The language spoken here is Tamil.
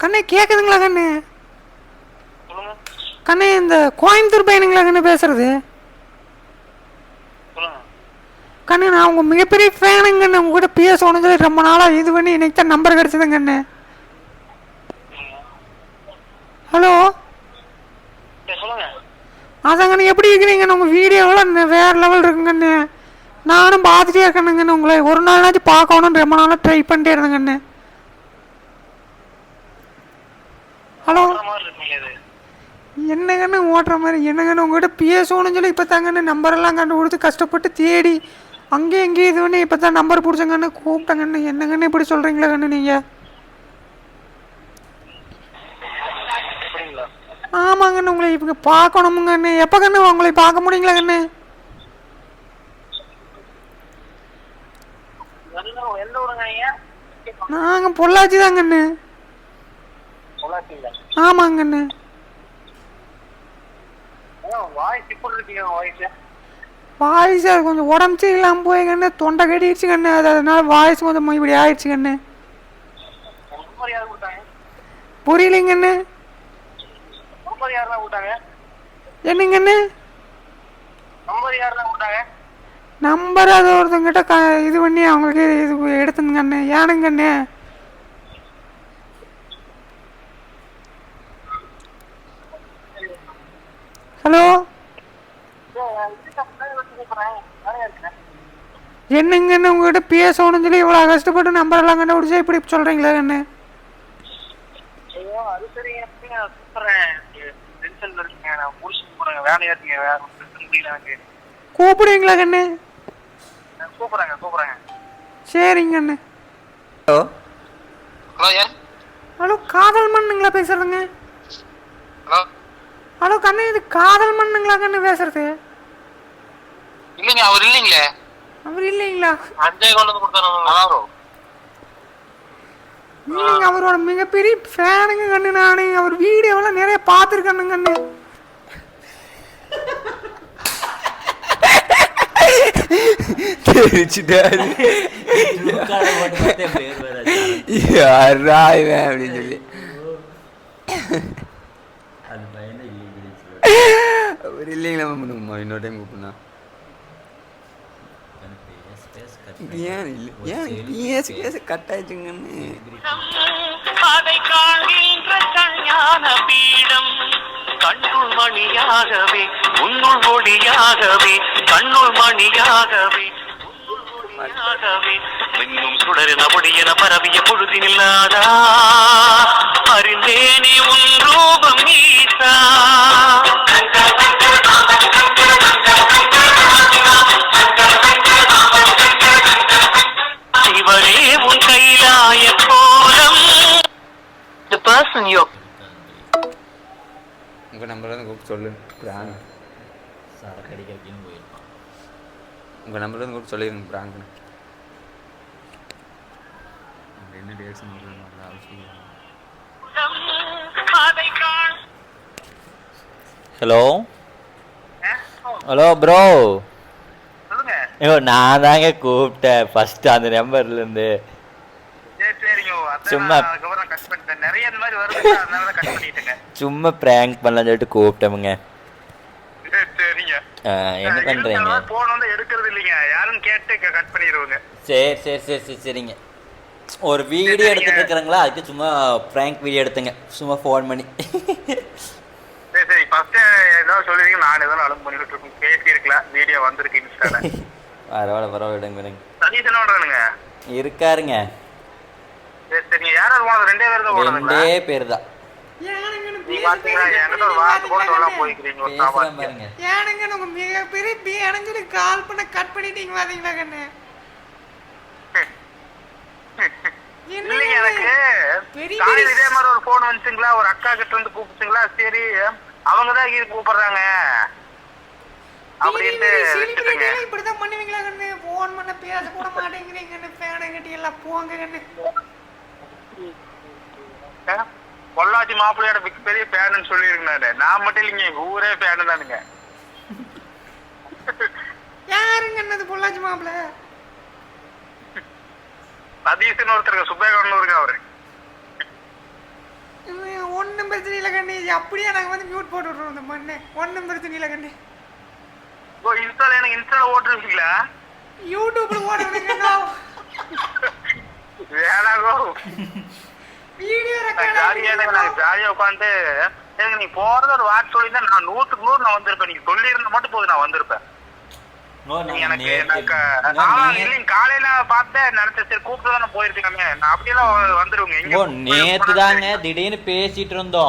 கண்ணே கேட்குதுங்களா கண்ணு? சொல்லுங்க. கண்ணே இந்த கோயம்புத்தூர் பையனுங்களா கண்ணு பேசுறது? சொல்லுங்க. கண்ணு நான் உங்கள் மிகப்பெரிய ஃபேனுங்கண்ணே. உங்ககிட்ட பேசணும்னு சொல்லி ரொம்ப நாளாக இது பண்ணி இன்னைக்கு தான் நம்பர் கிடச்சிதுங்க கண்ணு. ஹலோ சொல்லுங்க. அதாங்கண்ணே எப்படி இருக்கிறீங்கண்ணே? உங்கள் வீடியோவெல்லாம் வேறு லெவல் இருக்குங்கண்ணே. நானும் பார்த்துட்டே இருக்கேனுங்கண்ணே. உங்களை ஒரு நாளாச்சும் பார்க்கணுன்னு ரொம்ப நாளாக ட்ரை பண்ணிட்டே இருந்தேங்கண்ணே. ஹலோ என்னங்கண்ணே ஓட்டுற மாதிரி? என்னங்கண்ணே உங்கள்கிட்ட பேசணும்னு சொல்லி இப்போ தாங்கண்ணே நம்பரெல்லாம் கண்டுபிடிச்சி கஷ்டப்பட்டு தேடி அங்கேயும் இங்கேயும் இது பண்ணி இப்போ தான் நம்பர் பிடிச்சங்கண்ணே கூப்பிட்டங்கண்ணே. என்னங்கண்ணே இப்படி சொல்கிறீங்களா கண்ணு நீங்கள்? ஆமாங்கண்ணே உங்களை இப்போ பார்க்கணுமுங்கண்ணே. எப்போ கண்ணு உங்களை பார்க்க முடியுங்களா கண்ணு? நாங்கள் பொள்ளாச்சி தாங்கண்ணே. ஆமாங்கண்ணே. வாய்ஸ் அது கொஞ்சம் உடம்பு சரியில்லாமல் போய்கண்ணே. தொண்டை கட்டிடுச்சு கண்ணு. அதனால வாய்ஸ் கொஞ்சம் இப்படி ஆயிடுச்சு கண்ணு. புரியலைங்கண்ணே. என்னங்கண்ணே? நம்பர் அது ஒருத்தங்கிட்ட இது பண்ணி அவங்களுக்கு இது எடுத்துங்கண்ணே. ஏனுங்கண்ணே? ஹலோ என்னங்கண்ணே உங்ககிட்ட பேசணும்னு சொல்லி இவ்வளோ கஷ்டப்பட்டு நம்பரெல்லாம் கண்டுபிடிச்சா இப்படி சொல்கிறீங்களா கண்ணு? கூப்பிடுவீங்களா கண்ணு? சரிங்க அண்ணே. ஹலோ ஹலோ யார்? ஹலோ காதல் மண்ணுங்களா பேசுறதுங்க? ஹலோ ஹலோ கண்ணு இது காதல் மண்ணுங்களா கண்ணு பேசுறது? இல்லைங்க அவர் இல்லைங்களே. அவர் இல்லைங்களா? அஞ்சே கொண்டு வந்து கொடுத்தாரு. இல்லைங்க அவரோட மிகப்பெரிய ஃபேனுங்க கண்ணு. நானு அவர் வீடியோவெல்லாம் நிறைய பார்த்துருக்கேனுங்க கண்ணு. தெரிச்சுட்டாரு யாரா இவன் அப்படின்னு சொல்லி அவர் இல்லைங்களா பண்ணுமா? இன்னொரு டைம் கூப்பிடுனா ஏன் இல்லை? ஏன் பேச பேச கட் ஆயிடுச்சுங்கன்னு அதை காண்கின்ற கல்யாண பீடம் கண்ணுள் மணியாகவே உன்னுள் ஒளியாகவே கண்ணுள் மணியாகவே ஒளியாகவே மின்னும் சுடர் நபடியென பரவிய பொழுதினில்லாதா அறிந்தேனே உன் ரூபம் ஈசா இவரே உன் கைலாய கோலம். The person you உங்கள் நம்பர் வந்து கூப்பிட்டு சொல்லு. பிராங்க் சரக்கு அடிக்க அப்படின்னு போயிருப்பான். உங்கள் நம்பர் வந்து கூப்பிட்டு சொல்லிடுங்க பிராங்க்னு. என்ன டேட்ஸ் ஹலோ ஹலோ ப்ரோ. ஐயோ நான் தாங்க கூப்பிட்டேன் ஃபர்ஸ்ட் அந்த நம்பர்லேருந்து. சும்மா பிராங்க் பண்ணலாம்னு சொல்லிட்டு கூப்பிட்டோமுங்க. என்ன பண்றீங்க? சரி சரி சரி சரி சரிங்க. ஒரு வீடியோ எடுத்துட்டு இருக்கிறாங்களா, அதுக்கு சும்மா பிராங்க் வீடியோ எடுத்துங்க சும்மா ஃபோன் பண்ணி. சரி ஃபர்ஸ்ட் ஏதாவது சொல்லுவீங்க, நான் ஏதாவது அலம்பு பண்ணிட்டு இருக்கேன் பேசி இருக்கலாம். வீடியோ வந்திருக்கு இன்ஸ்டால. பரவாயில்ல பரவாயில்ல விடுங்க விடுங்க. சதீஷ் என்ன பண்றானுங்க? இருக்காருங்க. சரி சரி யாராவது போனது? ரெண்டே பேர் தான் போனதுங்களா? ரெண்டே பேர் தான். நீ பாத்தீங்களா என்கிட்ட ஒரு வார்த்தை கூட சொல்லாம போய்க்கிறீங்க. பேசுறேன் பாருங்க. ஏனுங்க உங்க மிகப்பெரிய பேனுன்னு சொல்லி கால் பண்ண கட் பண்ணிட்டீங்க பாத்தீங்களா கண்ணு? இல்லைங்க எனக்கு காலையில் இதே மாதிரி ஒரு போன் வந்துச்சுங்களா, ஒரு அக்கா கிட்ட இருந்து கூப்பிச்சுங்களா, சரி அவங்கதான் இது கூப்பிடுறாங்க அப்படின்ட்டு வச்சுட்டுங்க. இப்படிதான் பண்ணுவீங்களா கண்ணு? போன் பண்ண பேச கூட மாட்டேங்கிறீங்க. பேனை கட்டி எல்லாம் போங்க கண்ணு. பொள்ளாச்சி மாப்பிள்ளையோட மிகப்பெரிய ஃபேனுன்னு சொல்லியிருந்தாரு. நான் மட்டும் இல்லைங்க, எங்க ஊரே ஃபேனு தானுங்க. யாருங்க என்னது பொள்ளாச்சி மாப்பிள்ள? சதீஷ்னு ஒருத்தருக்கு, சுப்பேகவுன்னு இருக்க அவரு. ஒன்றும் பிரச்சனை இல்லை கண்ணு அப்படியே நாங்கள் வந்து மியூட் போட்டு விட்ருவோம் இந்த மண்ணு ஒன்றும் பிரச்சனை இல்லை கண்ணு ஓ இன்ஸ்டால எனக்கு இன்ஸ்டால ஓட்டுருவீங்களா யூடியூப்ல ஓடுறீங்க வேணாகோ வீடியோ ஜாலியா உட்காந்து எனக்கு நீ போறது ஒரு வாட் சொல்லியிருந்தா நான் 100க்கு 100 நான் வந்திருப்பேன் நீங்க சொல்லி இருந்தா மட்டும் போதும் நான் வந்திருப்பேன் காலையில பார்த்தேன் நினைச்சேன் சரி கூப்பிட்டு தான் போயிருக்கேன் நான் அப்படியெல்லாம் வந்துருவேங்க நேத்து தாங்க திடீர்னு பேசிட்டு இருந்தோம்